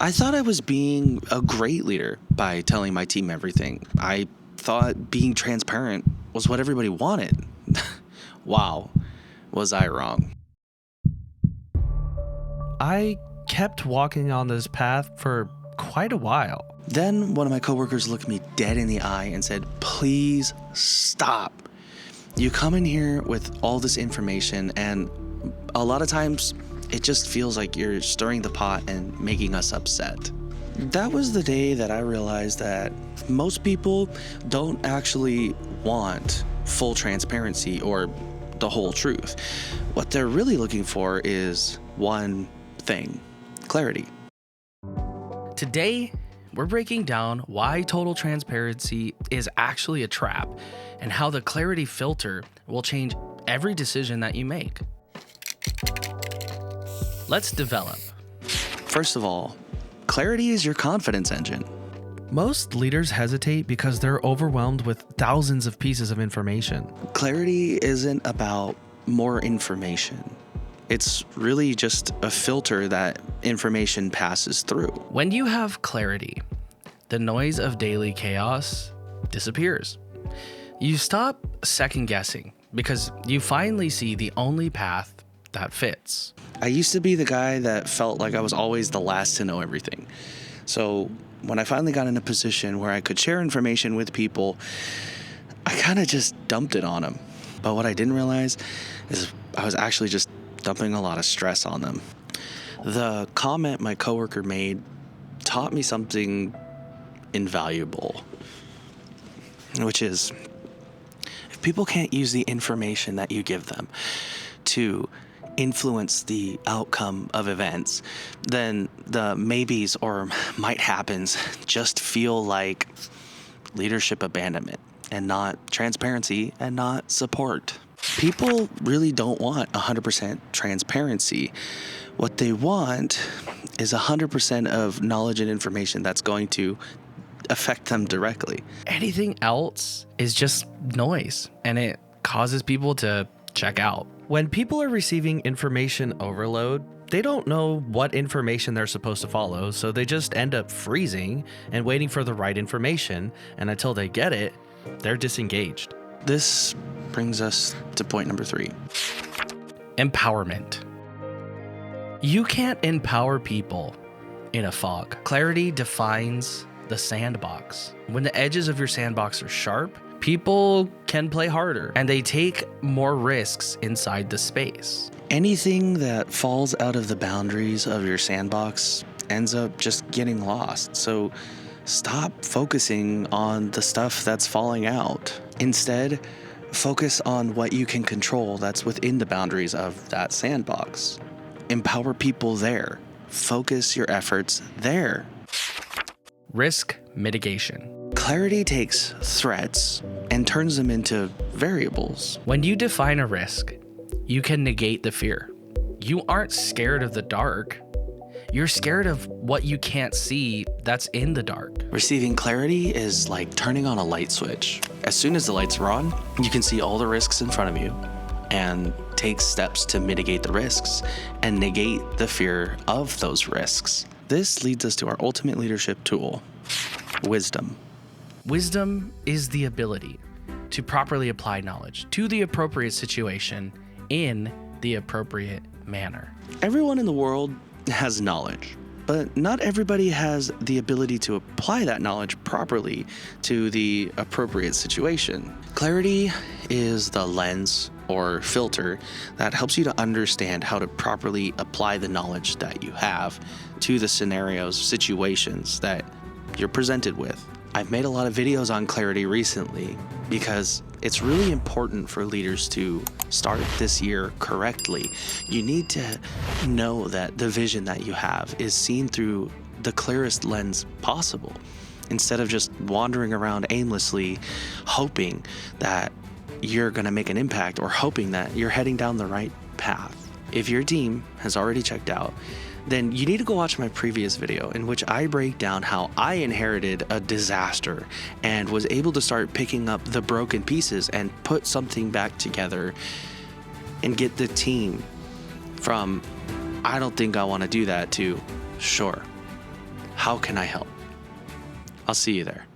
I thought I was being a great leader by telling my team everything. I thought being transparent was what everybody wanted. Wow, was I wrong? I kept walking on this path for quite a while. Then one of my coworkers looked me dead in the eye and said, "Please stop. You come in here with all this information, and a lot of times it just feels like you're stirring the pot and making us upset." That was the day that I realized that most people don't actually want full transparency or the whole truth. What they're really looking for is one thing: clarity. Today, we're breaking down why total transparency is actually a trap and how the clarity filter will change every decision that you make. Let's develop. First of all, clarity is your confidence engine. Most leaders hesitate because they're overwhelmed with thousands of pieces of information. Clarity isn't about more information. It's really just a filter that information passes through. When you have clarity, the noise of daily chaos disappears. You stop second guessing because you finally see the only path that fits. I used to be the guy that felt like I was always the last to know everything. So when I finally got in a position where I could share information with people, I kind of just dumped it on them. But what I didn't realize is I was actually just dumping a lot of stress on them. The comment my coworker made taught me something invaluable, which is, if people can't use the information that you give them to influence the outcome of events, then the maybes or might happens just feel like leadership abandonment and not transparency and not support. People really don't want 100% transparency. What they want is 100% of knowledge and information that's going to affect them directly. Anything else is just noise, and it causes people to check out. When people are receiving information overload, they don't know what information they're supposed to follow, so they just end up freezing and waiting for the right information, and until they get it, they're disengaged. This brings us to point number 3. Empowerment. You can't empower people in a fog. Clarity defines the sandbox. When the edges of your sandbox are sharp, people can play harder and they take more risks inside the space. Anything that falls out of the boundaries of your sandbox ends up just getting lost. So stop focusing on the stuff that's falling out. Instead, focus on what you can control that's within the boundaries of that sandbox. Empower people there. Focus your efforts there. Risk mitigation. Clarity takes threats and turns them into variables. When you define a risk, you can negate the fear. You aren't scared of the dark. You're scared of what you can't see that's in the dark. Receiving clarity is like turning on a light switch. As soon as the lights are on, you can see all the risks in front of you and take steps to mitigate the risks and negate the fear of those risks. This leads us to our ultimate leadership tool: wisdom. Wisdom is the ability to properly apply knowledge to the appropriate situation in the appropriate manner. Everyone in the world has knowledge, but not everybody has the ability to apply that knowledge properly to the appropriate situation. Clarity is the lens or filter that helps you to understand how to properly apply the knowledge that you have to the scenarios, situations that you're presented with. I've made a lot of videos on clarity recently because it's really important for leaders to start this year correctly. You need to know that the vision that you have is seen through the clearest lens possible, instead of just wandering around aimlessly hoping that you're going to make an impact or hoping that you're heading down the right path. If your team has already checked out, then you need to go watch my previous video in which I break down how I inherited a disaster and was able to start picking up the broken pieces and put something back together and get the team from, "I don't think I want to do that," to, "Sure, How can I help? I'll see you there.